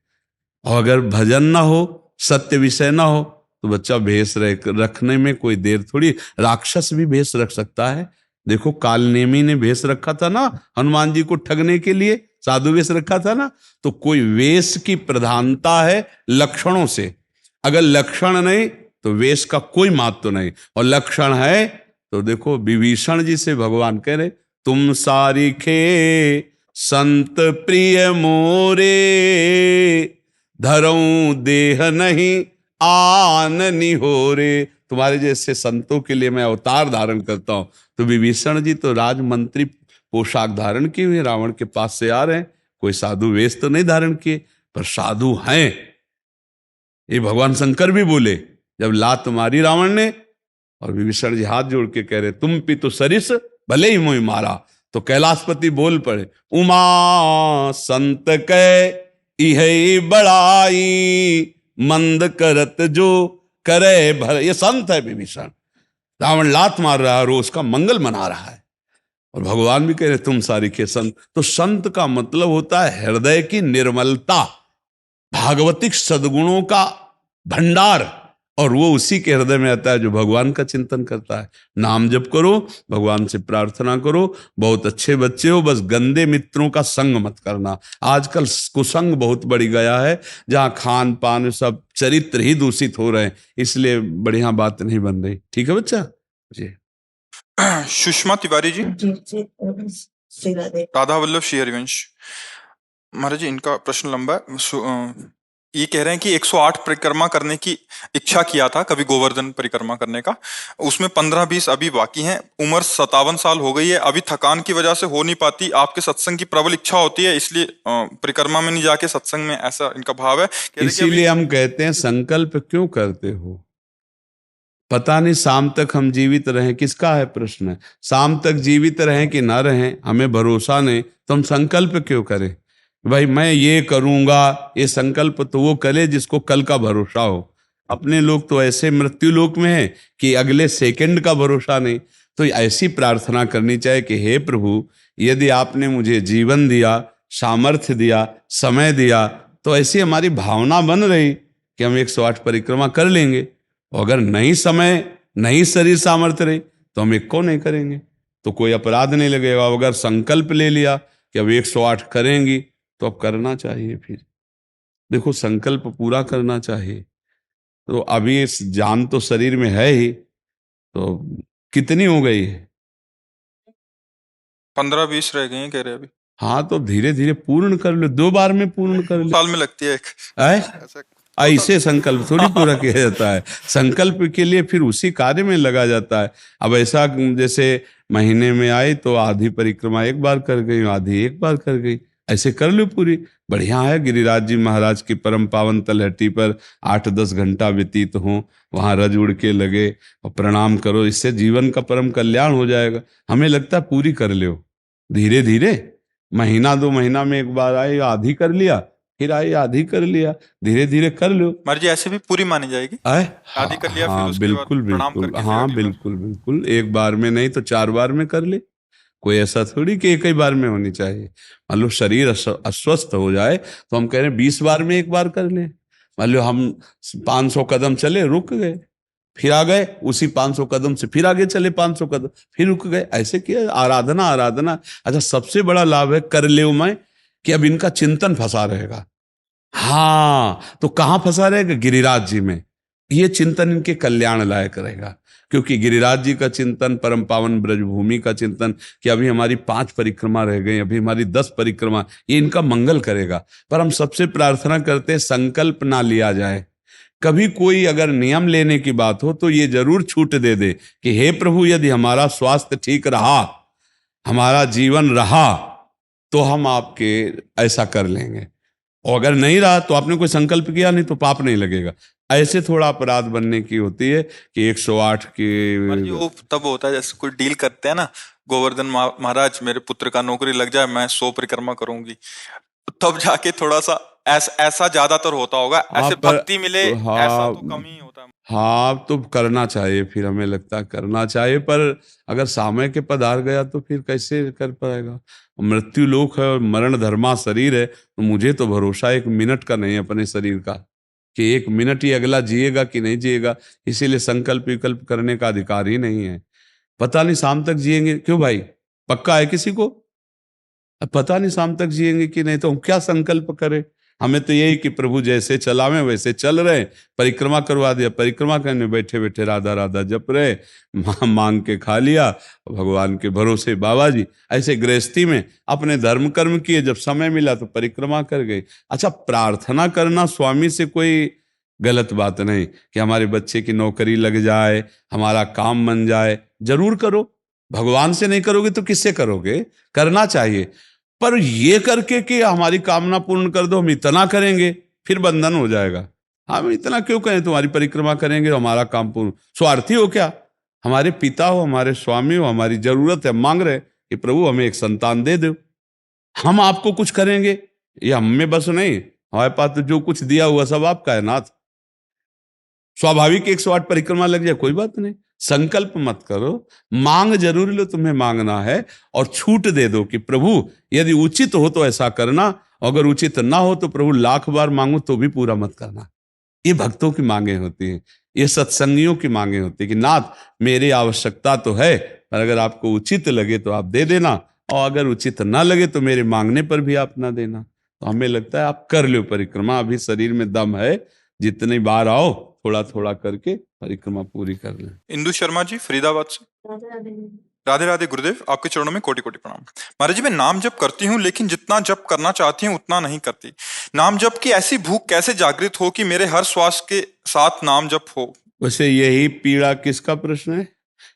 और अगर भजन ना हो, सत्य विषय ना हो, तो बच्चा भेष रखने में कोई देर थोड़ी। राक्षस भी भेष रख सकता है। देखो कालनेमी ने भेष रखा था ना हनुमान जी को ठगने के लिए, साधु वेश रखा था ना। तो कोई वेश की प्रधानता है लक्षणों से। अगर लक्षण नहीं तो वेश का कोई महत्व नहीं, और लक्षण है तो देखो विभीषण जी से भगवान कह रहे तुम सारिखे संत प्रिय मोरे, धरऊं देह नहीं आन निहोरे। तुम्हारे जैसे संतों के लिए मैं अवतार धारण करता हूं। तो विभीषण जी तो राजमंत्री पोशाक धारण किए हुए रावण के पास से आ रहे हैं, कोई साधु वेश तो नहीं धारण किए, पर साधु हैं। ये भगवान शंकर भी बोले जब लात मारी रावण ने, और विभीषण जी हाथ जोड़ के कह रहे तुम पितु सरिस भले ही मोहि मारा, तो कैलाशपति बोल पड़े उमा संत कै इहै बड़ाई, मंद करत जो करे भर। ये संत है विभीषण, रावण लात मार रहा है और उसका मंगल मना रहा है, और भगवान भी कह रहे तुम सारिखे संत। तो संत का मतलब होता है हृदय की निर्मलता, भागवतिक सद्गुणों का भंडार, और वो उसी के हृदय में आता है जो भगवान का चिंतन करता है। नाम जप करो, भगवान से प्रार्थना करो। बहुत अच्छे बच्चे हो, बस गंदे मित्रों का संग मत करना। आजकल कुसंग बहुत बढ़ गया है, जहाँ खान पान सब चरित्र ही दूषित हो रहे हैं, इसलिए बढ़िया बात नहीं बन रही। ठीक है बच्चा जी। सुषमा तिवारी जी, श्री राधे। राधा वल्लभ श्री हरिवंश। महाराज जी इनका प्रश्न लंबा है। ये कह रहे हैं कि 108 परिक्रमा करने की इच्छा किया था कभी, गोवर्धन परिक्रमा करने का, उसमें 15-20 अभी बाकी हैं। उम्र 57 साल हो गई है, अभी थकान की वजह से हो नहीं पाती। आपके सत्संग की प्रबल इच्छा होती है, इसलिए परिक्रमा में नहीं जाके सत्संग में, ऐसा इनका भाव है। इसीलिए हम कहते हैं संकल्प क्यों करते हो, पता नहीं शाम तक हम जीवित रहें, किसका है प्रश्न। शाम तक जीवित रहें कि ना रहें हमें भरोसा नहीं, तो हम संकल्प क्यों करें। भाई मैं ये करूंगा, ये संकल्प तो वो करे जिसको कल का भरोसा हो। अपने लोग तो ऐसे मृत्यु लोक में है कि अगले सेकंड का भरोसा नहीं। तो ऐसी प्रार्थना करनी चाहिए कि हे प्रभु, यदि आपने मुझे जीवन दिया, सामर्थ्य दिया, समय दिया, तो ऐसी हमारी भावना बन रही कि हम 108 परिक्रमा कर लेंगे। अगर नहीं समय, नहीं शरीर सामर्थ्य रही, तो हम एक को नहीं करेंगे, तो कोई अपराध नहीं लगेगा। अगर संकल्प ले लिया कि अब 108 करेंगी, तो अब करना चाहिए। फिर देखो संकल्प पूरा करना चाहिए। तो अभी इस जान तो शरीर में है ही, तो कितनी हो गई है? 15-20 रह गए हैं कह रहे अभी। हाँ तो धीरे धीरे पूर्ण कर लो, 2 बार में पूर्ण कर लो। साल में लगती है एक ऐसा ऐसे संकल्प थोड़ी पूरा किया जाता है। संकल्प के लिए फिर उसी कार्य में लगा जाता है। अब ऐसा जैसे महीने में आई तो आधी परिक्रमा एक बार कर गई, आधी एक बार कर गई, ऐसे कर लो पूरी। बढ़िया है, गिरिराज जी महाराज की परम पावन तलहटी पर 8-10 घंटा व्यतीत हो, वहां रज उड़ के लगे और प्रणाम करो, इससे जीवन का परम कल्याण हो जाएगा। हमें लगता है पूरी कर लो, धीरे धीरे, महीना 2 महीना में एक बार आए आधी कर लिया, फिर आई आधी कर लिया, धीरे धीरे कर लो। मर्जी ऐसे भी पूरी मानी जाएगी। आधी कर लिया, फिर हाँ उसके बाद बिल्कुल प्रणाम बिल्कुल, करके हाँ फिर अगली बार। बिल्कुल बिल्कुल, एक बार में नहीं तो 4 बार में कर ले। कोई ऐसा थोड़ी कि एक ही बार में होनी चाहिए। मान लो शरीर अस्वस्थ हो जाए तो हम कह रहे हैं 20 बार में एक बार कर ले। मान लो हम 500 कदम चले, रुक गए, फिर आ गए, उसी 500 कदम से फिर आगे चले 500 कदम, फिर रुक गए, ऐसे किया। आराधना आराधना। अच्छा सबसे बड़ा लाभ है कर ले मैं, कि अब इनका चिंतन फंसा रहेगा। हाँ तो कहाँ फंसा रहेगा? गिरिराज जी में। ये चिंतन इनके कल्याण लायक रहेगा, क्योंकि गिरिराज जी का चिंतन, परम पावन ब्रजभूमि का चिंतन, कि अभी हमारी 5 परिक्रमा रह गई, अभी हमारी 10 परिक्रमा, ये इनका मंगल करेगा। पर हम सबसे प्रार्थना करते हैं संकल्प ना लिया जाए। कभी कोई अगर नियम लेने की बात हो तो ये जरूर छूट दे दे कि हे प्रभु, यदि हमारा स्वास्थ्य ठीक रहा, हमारा जीवन रहा, तो हम आपके ऐसा कर लेंगे, और अगर नहीं रहा तो आपने कोई संकल्प किया नहीं तो पाप नहीं लगेगा। ऐसे थोड़ा अपराध बनने की होती है कि 108 की। वो तब होता है जैसे कोई डील करते हैं ना, गोवर्धन महाराज मेरे पुत्र का नौकरी लग जाए, मैं 100 परिक्रमा करूंगी, तब जाके थोड़ा सा ऐसा ज्यादातर होता होगा। ऐसे भक्ति मिले ऐसा तो कम ही होता है। हाँ तो करना चाहिए, फिर हमें लगता है करना चाहिए, पर अगर समय के पधार गया तो फिर कैसे कर पाएगा। मृत्यु लोक है और मरण धर्मा शरीर है, तो मुझे तो भरोसा 1 मिनट का नहीं अपने शरीर का, कि 1 मिनट ही अगला जिएगा कि नहीं जिएगा। इसीलिए संकल्प विकल्प करने का अधिकार ही नहीं है। पता नहीं शाम तक जिएंगे, क्यों भाई, पक्का है किसी को? अब पता नहीं शाम तक जिएंगे कि नहीं, तो हम क्या संकल्प करें? हमें तो यही कि प्रभु जैसे चलावे वैसे चल रहे, परिक्रमा करवा दिया, परिक्रमा करने बैठे बैठे राधा राधा जप रहे, मांग के खा लिया, भगवान के भरोसे बाबा जी। ऐसे गृहस्थी में अपने धर्म कर्म किए, जब समय मिला तो परिक्रमा कर गए। अच्छा, प्रार्थना करना स्वामी से कोई गलत बात नहीं कि हमारे बच्चे की नौकरी लग जाए, हमारा काम बन जाए, जरूर करो। भगवान से नहीं करोगे तो किससे करोगे? करना चाहिए, पर ये करके कि हमारी कामना पूर्ण कर दो, हम इतना करेंगे, फिर बंधन हो जाएगा। हम इतना क्यों कहें तुम्हारी परिक्रमा करेंगे और हमारा काम पूर्ण? स्वार्थी हो क्या? हमारे पिता हो, हमारे स्वामी हो, हमारी जरूरत है, मांग रहे कि प्रभु हमें एक संतान दे दो, हम आपको कुछ करेंगे, ये हम में बस नहीं, हमारे पास तो जो कुछ दिया हुआ सब आपका है नाथ। स्वाभाविक 108 परिक्रमा लग जाए, कोई बात नहीं, संकल्प मत करो, मांग जरूर लो, तुम्हें मांगना है, और छूट दे दो कि प्रभु यदि उचित हो तो ऐसा करना, अगर उचित ना हो तो प्रभु लाख बार मांगो तो भी पूरा मत करना। ये भक्तों की मांगे होती हैं, ये सत्संगियों की मांगे होती है कि नाथ मेरी आवश्यकता तो है, पर अगर आपको उचित लगे तो आप दे देना, और अगर उचित ना लगे तो मेरे मांगने पर भी आप ना देना। तो हमें लगता है आप कर लो परिक्रमा, अभी शरीर में दम है, जितनी बार आओ थोड़ा थोड़ा करके परिक्रमा पूरी कर लें। इंदु शर्मा जी फरीदाबाद से। राधे राधे। राधे राधे गुरुदेव, आपके चरणों में कोटि कोटि प्रणाम। महाराज जी, मैं नाम जप करती हूँ, लेकिन जितना जप करना चाहती हूँ उतना नहीं करती। नाम जप की ऐसी भूख कैसे जागृत हो कि मेरे हर श्वास के साथ नाम जप हो? वैसे यही पीड़ा किसका प्रश्न है?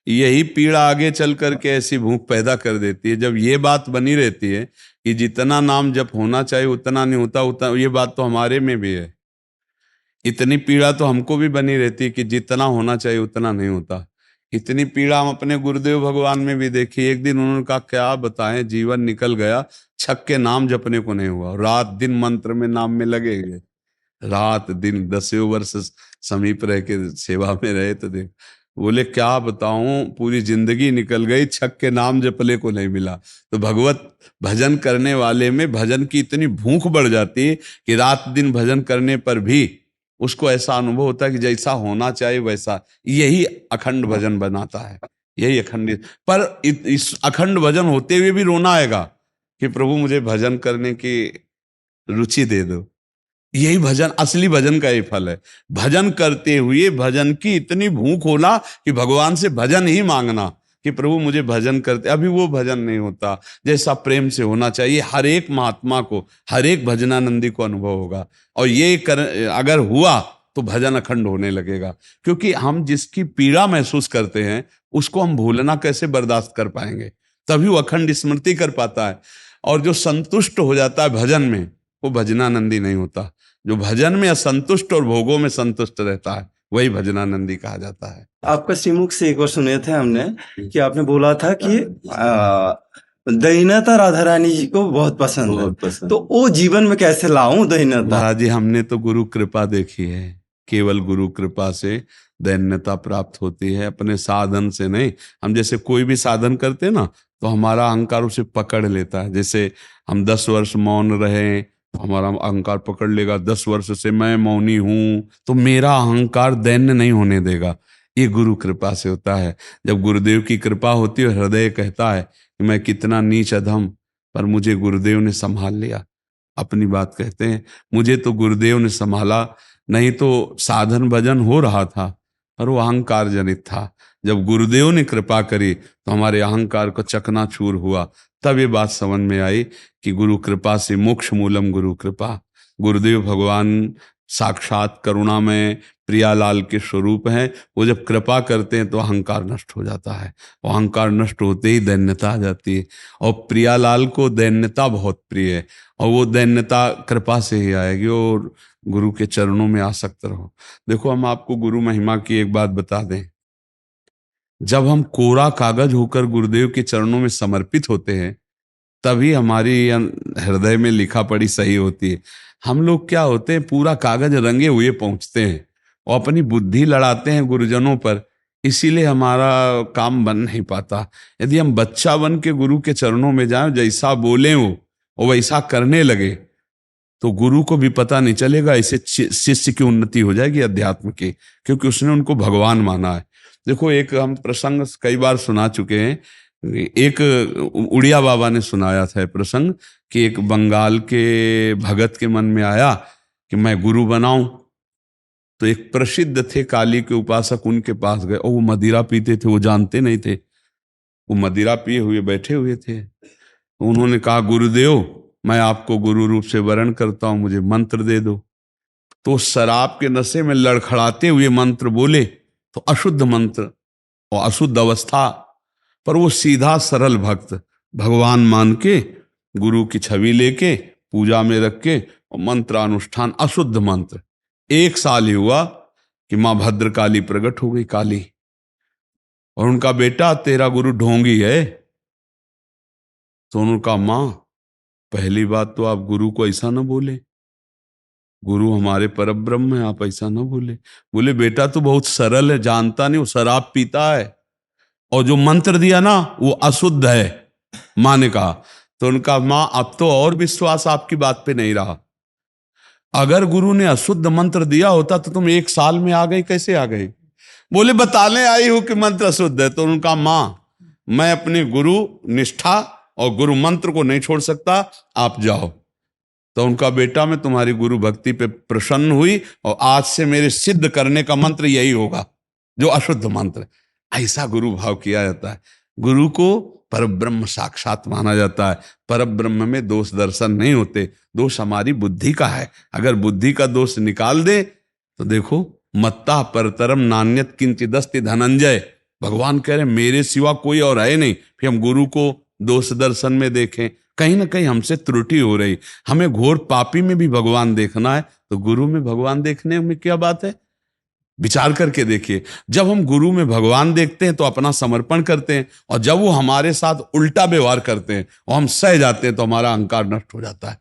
यही पीड़ा आगे चल करके ऐसी भूख पैदा कर देती है। जब ये बात बनी रहती है कि जितना नाम जप होना चाहिए उतना नहीं होता, उतना, ये बात तो हमारे में भी है। इतनी पीड़ा तो हमको भी बनी रहती है कि जितना होना चाहिए उतना नहीं होता। इतनी पीड़ा हम अपने गुरुदेव भगवान में भी देखी। एक दिन उन्होंने कहा क्या बताएं, जीवन निकल गया, छक के नाम जपने को नहीं हुआ, रात दिन मंत्र में नाम में लगे गए, रात दिन 10 वर्ष समीप रह के सेवा में रहे। तो देख, बोले क्या बताऊं, पूरी जिंदगी निकल गई, छक के नाम जपले को नहीं मिला। तो भगवत भजन करने वाले में भजन की इतनी भूख बढ़ जाती है कि रात दिन भजन करने पर भी उसको ऐसा अनुभव होता है कि जैसा होना चाहिए वैसा। यही अखंड भजन बनाता है, यही अखंड। पर इस अखंड भजन होते हुए भी रोना आएगा कि प्रभु मुझे भजन करने की रुचि दे दो। यही भजन, असली भजन का ही फल है। भजन करते हुए भजन की इतनी भूख होना कि भगवान से भजन ही मांगना कि प्रभु मुझे भजन करते। अभी वो भजन नहीं होता जैसा प्रेम से होना चाहिए। हर एक महात्मा को, हर एक भजनानंदी को अनुभव होगा, और ये अगर हुआ तो भजन अखंड होने लगेगा। क्योंकि हम जिसकी पीड़ा महसूस करते हैं उसको हम भूलना कैसे बर्दाश्त कर पाएंगे? तभी वो अखंड स्मृति कर पाता है। और जो संतुष्ट हो जाता है भजन में, वो भजनानंदी नहीं होता। जो भजन में असंतुष्ट और भोगों में संतुष्ट रहता है वही भजनानंदी कहा जाता है। आपका श्रीमुख से एक बार सुने थे हमने कि आपने बोला था कि दहीनता राधा रानी जी को बहुत पसंद है, तो वो जीवन में कैसे लाऊं दहीनता? महाराज जी, हमने तो गुरु कृपा देखी है, केवल गुरु कृपा से दैन्यता प्राप्त होती है, अपने साधन से नहीं। हम जैसे कोई भी साधन करते हैं ना, तो हमारा अहंकार उसे पकड़ लेता है। जैसे हम 10 वर्ष मौन रहे तो हमारा अहंकार पकड़ लेगा, 10 वर्ष से मैं मौनी हूं तो मेरा अहंकार दैन्य नहीं होने देगा। ये गुरु कृपा से होता है। जब गुरुदेव की कृपा होती है, हृदय कहता है कि मैं कितना नीच अधम, पर मुझे गुरुदेव ने संभाल लिया। अपनी बात कहते हैं, मुझे तो गुरुदेव ने संभाला, नहीं तो साधन भजन हो रहा था पर वो अहंकार जनित था। जब गुरुदेव ने कृपा करी तो हमारे अहंकार को चकनाचूर हुआ। तब ये बात समझ में आई कि गुरु कृपा से मोक्ष मूलम गुरु कृपा। गुरुदेव भगवान साक्षात करुणा में प्रियालाल के स्वरूप हैं। वो जब कृपा करते हैं तो अहंकार नष्ट हो जाता है, और अहंकार नष्ट होते ही दैन्यता आ जाती है। और प्रियालाल को दैन्यता बहुत प्रिय है, और वो दैन्यता कृपा से ही आएगी। और गुरु के चरणों में आसक्त रहो। देखो, हम आपको गुरु महिमा की एक बात बता दें, जब हम कोरा कागज होकर गुरुदेव के चरणों में समर्पित होते हैं तभी हमारी हृदय में लिखा पढ़ी सही होती है। हम लोग क्या होते हैं, पूरा कागज रंगे हुए पहुंचते हैं और अपनी बुद्धि लड़ाते हैं गुरुजनों पर, इसीलिए हमारा काम बन नहीं पाता। यदि हम बच्चा बन के गुरु के चरणों में जाएं, जैसा बोले वो वैसा करने लगे, तो गुरु को भी पता नहीं चलेगा। ऐसे शिष्य की उन्नति हो जाएगी अध्यात्म की, क्योंकि उसने उनको भगवान माना है। देखो, एक हम प्रसंग कई बार सुना चुके हैं एक उड़िया बाबा ने सुनाया था प्रसंग कि एक बंगाल के भगत के मन में आया कि मैं गुरु बनाऊं, तो एक प्रसिद्ध थे काली के उपासक, उनके पास गए और वो मदिरा पीते थे, वो जानते नहीं थे, वो मदिरा पिए हुए बैठे हुए थे। उन्होंने कहा गुरुदेव मैं आपको गुरु रूप से वरण करता हूं, मुझे मंत्र दे दो। तो शराब के नशे में लड़खड़ाते हुए मंत्र बोले, तो अशुद्ध मंत्र और अशुद्ध अवस्था, पर वो सीधा सरल भक्त भगवान मान के गुरु की छवि लेके पूजा में रख के और मंत्रानुष्ठान, अशुद्ध मंत्र। 1 साल ही हुआ कि मां भद्रकाली प्रकट हो गई, काली, और उनका बेटा तेरा गुरु ढोंगी है। तो उनका मां, पहली बात तो आप गुरु को ऐसा ना बोले, गुरु हमारे परब्रह्म है, आप ऐसा ना बोले। बोले बेटा तू बहुत सरल है, जानता नहीं, वो शराब पीता है और जो मंत्र दिया ना वो अशुद्ध है। मां ने कहा, तो उनका मां अब तो और विश्वास आपकी बात पे नहीं रहा, अगर गुरु ने अशुद्ध मंत्र दिया होता तो तुम 1 साल में आ गई, कैसे आ गई? बोले बताने आई हूं कि मंत्र अशुद्ध है। तो उनका मां, मैं अपने गुरु निष्ठा और गुरु मंत्र को नहीं छोड़ सकता, आप जाओ। तो उनका बेटा, मैं तुम्हारी गुरु भक्ति पे प्रसन्न हुई और आज से मेरे सिद्ध करने का मंत्र यही होगा जो अशुद्ध मंत्र। ऐसा गुरु भाव किया जाता है। गुरु को परब्रह्म साक्षात माना जाता है। परब्रह्म में दोष दर्शन नहीं होते, दोष हमारी बुद्धि का है। अगर बुद्धि का दोष निकाल दे तो देखो, मत्ता परतरम नान्यत किंचिदस्ति धनंजय, भगवान कह रहे मेरे सिवा कोई और है नहीं। फिर हम गुरु को दोष दर्शन में देखें, कहीं ना कहीं हमसे त्रुटि हो रही। हमें घोर पापी में भी भगवान देखना है तो गुरु में भगवान देखने में क्या बात है? विचार करके देखिए, जब हम गुरु में भगवान देखते हैं तो अपना समर्पण करते हैं, और जब वो हमारे साथ उल्टा व्यवहार करते हैं और हम सह जाते हैं तो हमारा अहंकार नष्ट हो जाता है।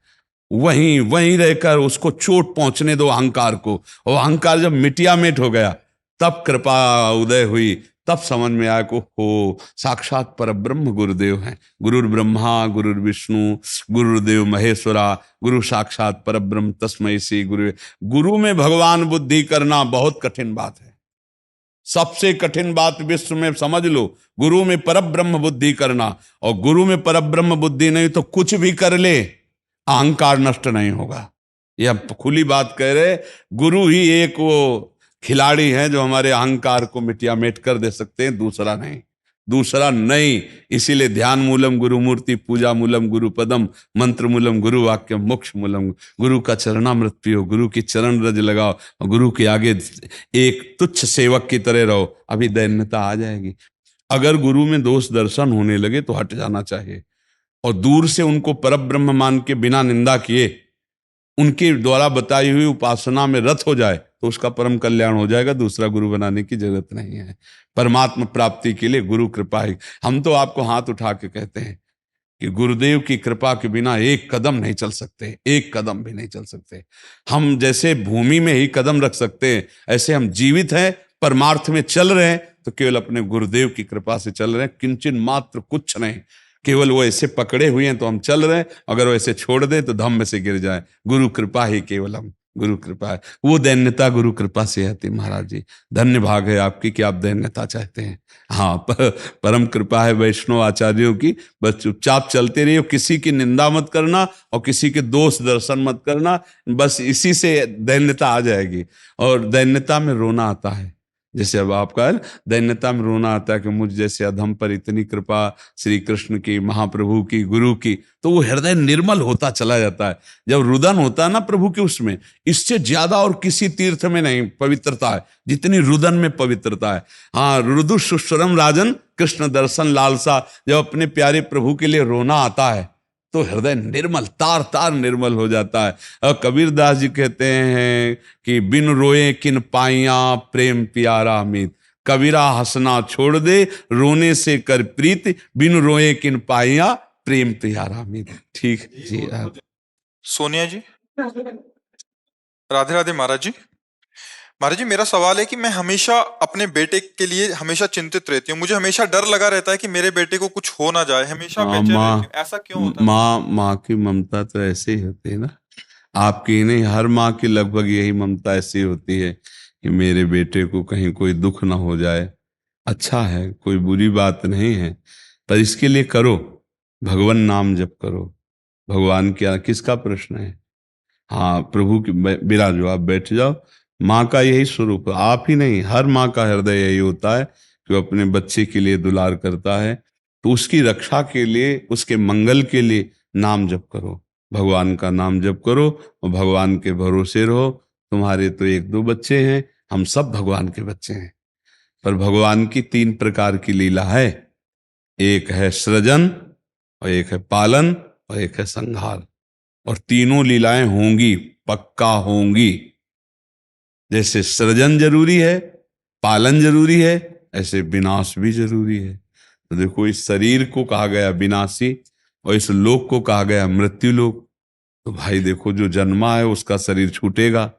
वहीं वहीं रहकर उसको चोट पहुंचने दो अहंकार को, और अहंकार जब मिटिया मिट हो गया तब कृपा उदय हुई, तब समझ में आया को हो साक्षात परब्रह्म गुरुदेव हैं। गुरुर् ब्रह्मा गुरुर् विष्णु गुरुर्देव महेश्वरा, गुरु साक्षात परब्रह्म तस्मै श्री गुरु। गुरु में भगवान बुद्धि करना बहुत कठिन बात है, सबसे कठिन बात विश्व में, समझ लो। गुरु में परब्रह्म बुद्धि करना, और गुरु में परब्रह्म बुद्धि नहीं तो कुछ भी कर ले अहंकार नष्ट नहीं होगा। यह खुली बात कह रहे, गुरु ही एक वो खिलाड़ी है जो हमारे अहंकार को मिटिया मेट कर दे सकते हैं, दूसरा नहीं, दूसरा नहीं। इसीलिए ध्यान मूलम गुरु मूर्ति, पूजा मूलम गुरु पदम, मंत्र मूलम गुरु वाक्य, मोक्ष मूलम। गुरु का चरणामृत पियो, गुरु की चरण रज लगाओ, और गुरु के आगे एक तुच्छ सेवक की तरह रहो, अभी दैन्यता आ जाएगी। अगर गुरु में दोष दर्शन होने लगे तो हट जाना चाहिए, और दूर से उनको परब्रह्म मान के बिना निंदा किए उनके द्वारा बताई हुई उपासना में रत हो जाए तो उसका परम कल्याण हो जाएगा। दूसरा गुरु बनाने की जरूरत नहीं है। परमात्मा प्राप्ति के लिए गुरु कृपा ही। हम तो आपको हाथ उठा के कहते हैं कि गुरुदेव की कृपा के बिना एक कदम नहीं चल सकते, एक कदम भी नहीं चल सकते। हम जैसे भूमि में ही कदम रख सकते हैं, ऐसे हम जीवित हैं, परमार्थ में चल रहे हैं तो केवल अपने गुरुदेव की कृपा से चल रहे हैं, किंचन मात्र कुछ नहीं। केवल वो ऐसे पकड़े हुए हैं तो हम चल रहे हैं, अगर वो ऐसे छोड़ दे तो धम्म में से गिर जाए। गुरु कृपा ही केवलम, गुरु कृपा है। वो दैन्यता गुरु कृपा से आती। महाराज जी धन्य भाग है आपकी कि आप दैन्यता चाहते हैं। हाँ, परम कृपा है वैष्णव आचार्यों की। बस चुपचाप चलते रहिए, किसी की निंदा मत करना और किसी के दोष दर्शन मत करना, बस इसी से दैन्यता आ जाएगी। और दैन्यता में रोना आता है, जैसे अब आपका दैन्यता में रोना आता है कि मुझ जैसे अधम पर इतनी कृपा श्री कृष्ण की, महाप्रभु की, गुरु की, तो वो हृदय निर्मल होता चला जाता है। जब रुदन होता है ना प्रभु के, उसमें इससे ज्यादा और किसी तीर्थ में नहीं पवित्रता है जितनी रुदन में पवित्रता है। हाँ, रुदु सुश्रम राजन कृष्ण दर्शन लालसा, जब अपने प्यारे प्रभु के लिए रोना आता है तो हृदय निर्मल, तार तार निर्मल हो जाता है। और कबीर दास जी कहते हैं कि बिन रोए किन पाइया प्रेम प्यारा अमित, कबीरा हंसना छोड़ दे रोने से कर प्रीत, बिन रोए किन पाइया प्रेम प्यारा अमित। ठीक जी। सोनिया जी, राधे राधे। महाराज जी, महाराज जी, मेरा सवाल है कि मैं हमेशा अपने बेटे के लिए हमेशा चिंतित रहती हूँ। मुझे हमेशा डर लगा रहता है कि मेरे बेटे को कुछ हो ना जाए, हमेशा बेचैन रहती हूँ। ऐसा क्यों होता है? माँ की ममता तो ऐसे ही होती है ना, आपकी नहीं, हर माँ की लगभग यही ममता ऐसी होती है कि मेरे बेटे को कहीं कोई दुख ना हो जाए। अच्छा है, कोई बुरी बात नहीं है, पर इसके लिए करो, भगवान नाम जप करो। भगवान क्या किसका प्रश्न है? हाँ, प्रभु की विराजो, आप बैठ जाओ। माँ का यही स्वरूप है, आप ही नहीं, हर माँ का हृदय यही होता है कि वो अपने बच्चे के लिए दुलार करता है। तो उसकी रक्षा के लिए, उसके मंगल के लिए नाम जप करो, भगवान का नाम जप करो और भगवान के भरोसे रहो। तुम्हारे तो एक दो बच्चे हैं, हम सब भगवान के बच्चे हैं। पर भगवान की 3 प्रकार की लीला है, एक है सृजन और एक है पालन और एक है संहार। और तीनों लीलाएं होंगी, पक्का होंगी। जैसे सृजन जरूरी है, पालन जरूरी है, ऐसे विनाश भी जरूरी है। तो देखो, इस शरीर को कहा गया विनाशी और इस लोक को कहा गया मृत्यु लोक। तो भाई देखो, जो जन्मा है उसका शरीर छूटेगा,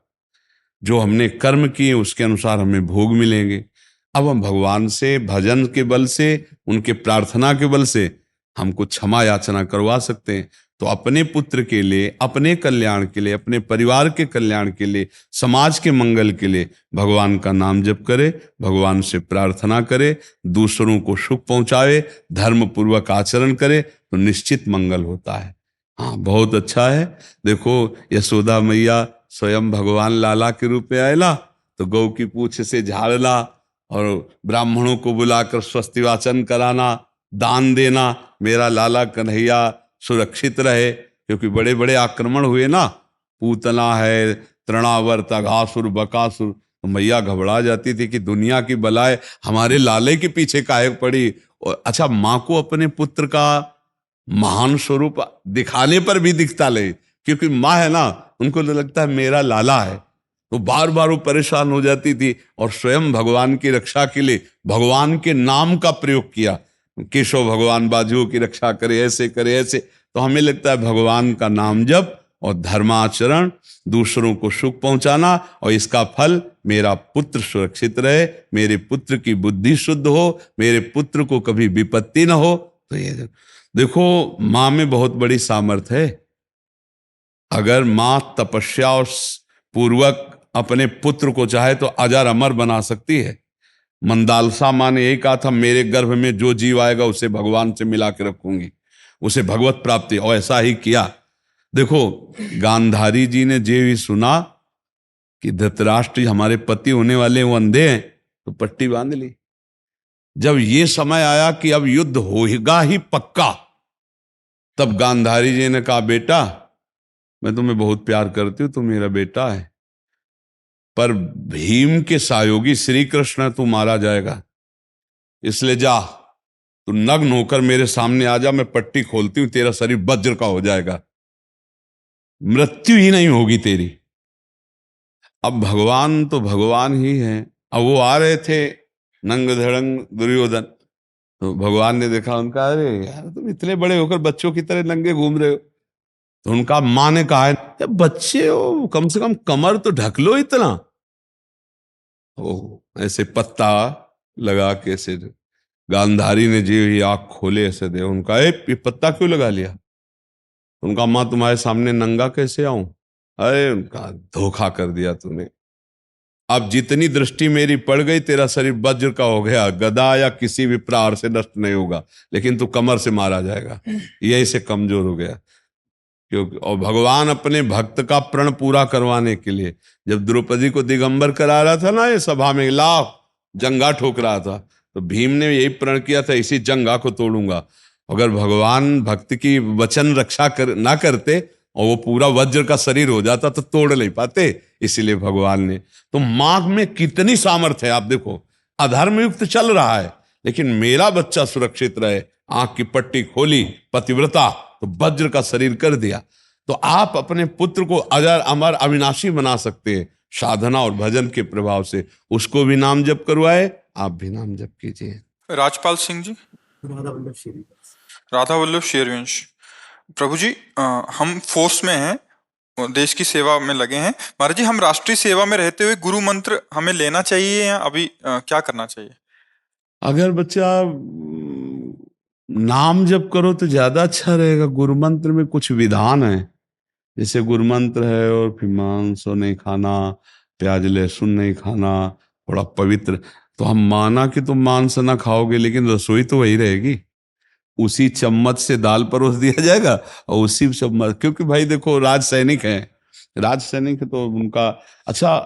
जो हमने कर्म किए उसके अनुसार हमें भोग मिलेंगे। अब हम भगवान से भजन के बल से, उनके प्रार्थना के बल से हमको क्षमा याचना करवा सकते हैं। तो अपने पुत्र के लिए, अपने कल्याण के लिए, अपने परिवार के कल्याण के लिए, समाज के मंगल के लिए भगवान का नाम जप करे, भगवान से प्रार्थना करे, दूसरों को सुख पहुंचावे, धर्म पूर्वक आचरण करे, तो निश्चित मंगल होता है। हाँ, बहुत अच्छा है। देखो, यशोदा मैया स्वयं भगवान लाला के रूप में आयला, तो गौ की पूंछ से झाड़ना और ब्राह्मणों को बुलाकर स्वस्ति वाचन कराना, दान देना, मेरा लाला कन्हैया सुरक्षित रहे। क्योंकि बड़े बड़े आक्रमण हुए ना, पूतना है, तृणावर्त, अघासुर, बकासुर, तो मैया घबरा जाती थी कि दुनिया की बलाएं हमारे लाले के पीछे काहे पड़ी। और अच्छा, माँ को अपने पुत्र का महान स्वरूप दिखाने पर भी दिखता ले, क्योंकि माँ है ना, उनको तो लगता है मेरा लाला है, तो बार बार वो परेशान हो जाती थी। और स्वयं भगवान की रक्षा के लिए भगवान के नाम का प्रयोग किया, केशव भगवान बाजुओं की रक्षा करे, ऐसे करे, ऐसे। तो हमें लगता है भगवान का नाम जप और धर्माचरण, दूसरों को सुख पहुंचाना, और इसका फल मेरा पुत्र सुरक्षित रहे, मेरे पुत्र की बुद्धि शुद्ध हो, मेरे पुत्र को कभी विपत्ति न हो। तो ये देखो, माँ में बहुत बड़ी सामर्थ्य है। अगर माँ तपस्या और पूर्वक अपने पुत्र को चाहे तो अजर अमर बना सकती है। मंदालसा माँ ने यही कहा था, मेरे गर्भ में जो जीव आएगा उसे भगवान से मिला के रखूंगी, उसे भगवत प्राप्ति, और ऐसा ही किया। देखो, गांधारी जी ने जे भी सुना कि धृतराष्ट्र हमारे पति होने वाले वो अंधे हैं, तो पट्टी बांध ली। जब ये समय आया कि अब युद्ध होगा ही पक्का, तब गांधारी जी ने कहा, बेटा मैं तुम्हें बहुत प्यार करती हूं, तुम मेरा बेटा है, पर भीम के सहयोगी श्री कृष्ण तू मारा जाएगा, इसलिए जा, तू नग्न होकर मेरे सामने आ जा, मैं पट्टी खोलती हूं, तेरा शरीर वज्र का हो जाएगा, मृत्यु ही नहीं होगी तेरी। अब भगवान तो भगवान ही है। अब वो आ रहे थे नंग धड़ंग दुर्योधन, तो भगवान ने देखा उनका, अरे यार तुम इतने बड़े होकर बच्चों की तरह नंगे घूम रहे हो। तो उनका माँ ने कहा है, बच्चे हो, कम से कम कमर तो ढक लो इतना। ओ ऐसे पत्ता लगा के, ऐसे गांधारी ने जी ही आंख खोले ऐसे दे, उनका ये पत्ता क्यों लगा लिया? उनका, माँ तुम्हारे सामने नंगा कैसे आऊं? अरे उनका, धोखा कर दिया तूने, अब जितनी दृष्टि मेरी पड़ गई, तेरा शरीर वज्र का हो गया, गदा या किसी भी प्रहार से नष्ट नहीं होगा, लेकिन तू कमर से मारा जाएगा। यही से कमजोर हो गया। क्योंकि और भगवान अपने भक्त का प्रण पूरा करवाने के लिए जब द्रौपदी को दिगंबर करा रहा था ना, ये सभा में लाभ जंगा ठोक रहा था, तो भीम ने यही प्रण किया था, इसी जंगा को तोड़ूंगा। अगर भगवान भक्त की वचन रक्षा ना करते और वो पूरा वज्र का शरीर हो जाता तो तोड़ नहीं पाते, इसीलिए भगवान ने। तो माँ में कितनी सामर्थ्य है, आप देखो, अधर्म युक्त चल रहा है लेकिन मेरा बच्चा सुरक्षित रहे, आंख की पट्टी खोली, पतिव्रता, तो वज्र का शरीर कर दिया। तो आप अपने पुत्र को अजर अमर अविनाशी बना सकते हैं साधना और भजन के प्रभाव से। उसको भी नाम जप करवाए, आप भी नाम जप कीजिए। राजपाल सिंह जी। राधा वल्लभ शेरवंश। प्रभु जी, हम फोर्स में हैं, देश की सेवा में लगे हैं। महाराज जी, हम राष्ट्रीय सेवा में रहते हुए गुरु मंत्र हमें लेना चाहिए या अभी क्या करना चाहिए? अगर बच्चा नाम जप करो तो ज्यादा अच्छा रहेगा। गुरु मंत्र में कुछ विधान है, जैसे गुरु मंत्र है और फिर मांस नहीं खाना, प्याज लहसुन नहीं खाना, थोड़ा पवित्र। तो हम माना कि तुम मांस ना खाओगे लेकिन रसोई तो वही रहेगी, उसी चम्मच से दाल परोस दिया जाएगा और उसी चम्मच, क्योंकि भाई देखो राज सैनिक हैं, राज सैनिक है तो उनका अच्छा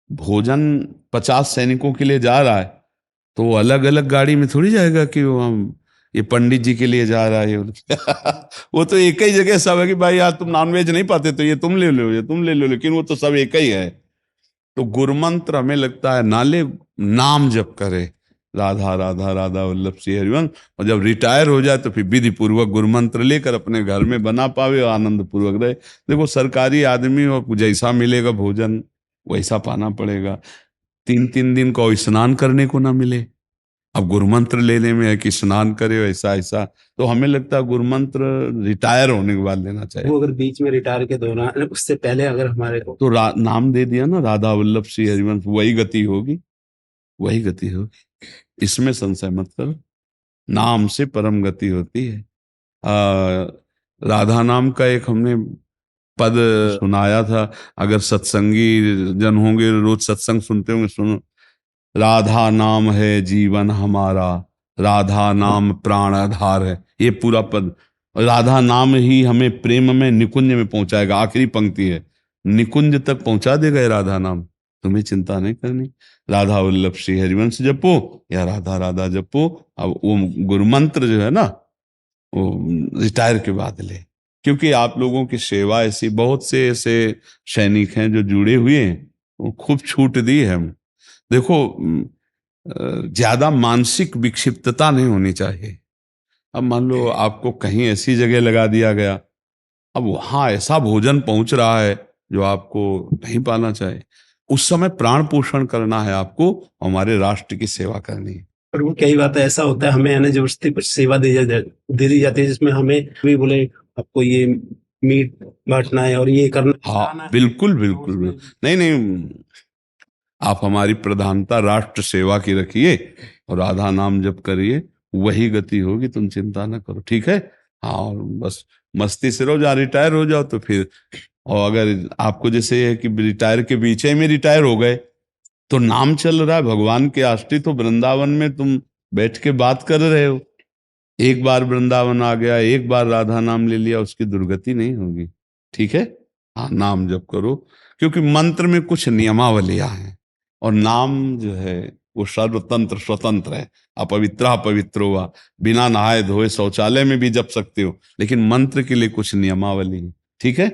भोजन 50 सैनिकों के लिए जा रहा है तो वो अलग अलग गाड़ी में थोड़ी जाएगा कि वो हम ये पंडित जी के लिए जा रहा है वो तो एक ही जगह सब है कि भाई यार तुम नॉनवेज नहीं पाते तो ये तुम ले लो, ये तुम ले लो, लेकिन वो तो सब एक ही है। तो गुरुमंत्र हमें लगता है नाले नाम जप करे, राधा राधा राधा वल्लभ श्री हरिवंश, और जब रिटायर हो जाए तो फिर विधि पूर्वक गुरुमंत्र लेकर अपने घर में बना पावे और आनंद पूर्वक रहे। देखो सरकारी आदमी और जैसा मिलेगा भोजन वैसा पाना पड़ेगा, 3-3 दिन को स्नान करने को ना मिले। अब गुरुमंत्र लेने में है कि स्नान करे ऐसा ऐसा, तो हमें लगता है गुरुमंत्र रिटायर होने के बाद लेना चाहिए। वो अगर बीच में रिटायर के दौरान उससे पहले अगर हमारे को तो नाम दे दिया ना राधा वल्लभ श्री हरिवंश, वही गति होगी, वही गति होगी, इसमें संशय मत करो। नाम से परम गति होती है। राधा नाम का एक हमने पद सुनाया था, अगर सत्संगी जन होंगे रोज सत्संग सुनते होंगे, सुनो, राधा नाम है जीवन हमारा, राधा नाम प्राण आधार है। ये पूरा पद, राधा नाम ही हमें प्रेम में निकुंज में पहुंचाएगा। आखिरी पंक्ति है, निकुंज तक पहुंचा देगा ये राधा नाम, तुम्हें चिंता नहीं करनी। राधा वल्लभ श्री हरिवंश जपो या राधा राधा जपो। अब वो गुरुमंत्र जो है ना वो रिटायर के बाद ले, क्योंकि आप लोगों की सेवा ऐसी, बहुत से ऐसे सैनिक हैं जो जुड़े हुए हैं, वो खूब छूट दी है। हम देखो ज्यादा मानसिक विक्षिप्तता नहीं होनी चाहिए। अब मान लो आपको कहीं ऐसी जगह लगा दिया गया, अब वहां ऐसा भोजन पहुंच रहा है जो आपको नहीं पाना चाहिए, उस समय प्राण पोषण करना है आपको, हमारे राष्ट्र की सेवा करनी है। पर वो कई बात ऐसा होता है हमें यानी जबरदस्ती पर सेवा दे दी जाती है, जिसमें हमें भी बोले आपको ये मीट बांटना है और ये करना। हाँ बिल्कुल बिल्कुल बिल्कुल, नहीं नहीं, आप हमारी प्रधानता राष्ट्र सेवा की रखिए और राधा नाम जप करिए, वही गति होगी, तुम चिंता न करो, ठीक है। हाँ बस मस्ती से रहो, जहाँ रिटायर हो जाओ तो फिर, और अगर आपको जैसे है कि रिटायर के बीच में रिटायर हो गए तो नाम चल रहा है भगवान के आश्रित, तो वृंदावन में तुम बैठ के बात कर रहे हो, एक बार वृंदावन आ गया, एक बार राधा नाम ले लिया, उसकी दुर्गति नहीं होगी, ठीक है। हाँ नाम जप करो, क्योंकि मंत्र में कुछ नियमावलियां हैं और नाम जो है वो सर्वतंत्र स्वतंत्र है। अपवित्र पवित्रो वा, बिना नहाए धोए शौचालय में भी जप सकते हो, लेकिन मंत्र के लिए कुछ नियमावली है, ठीक है।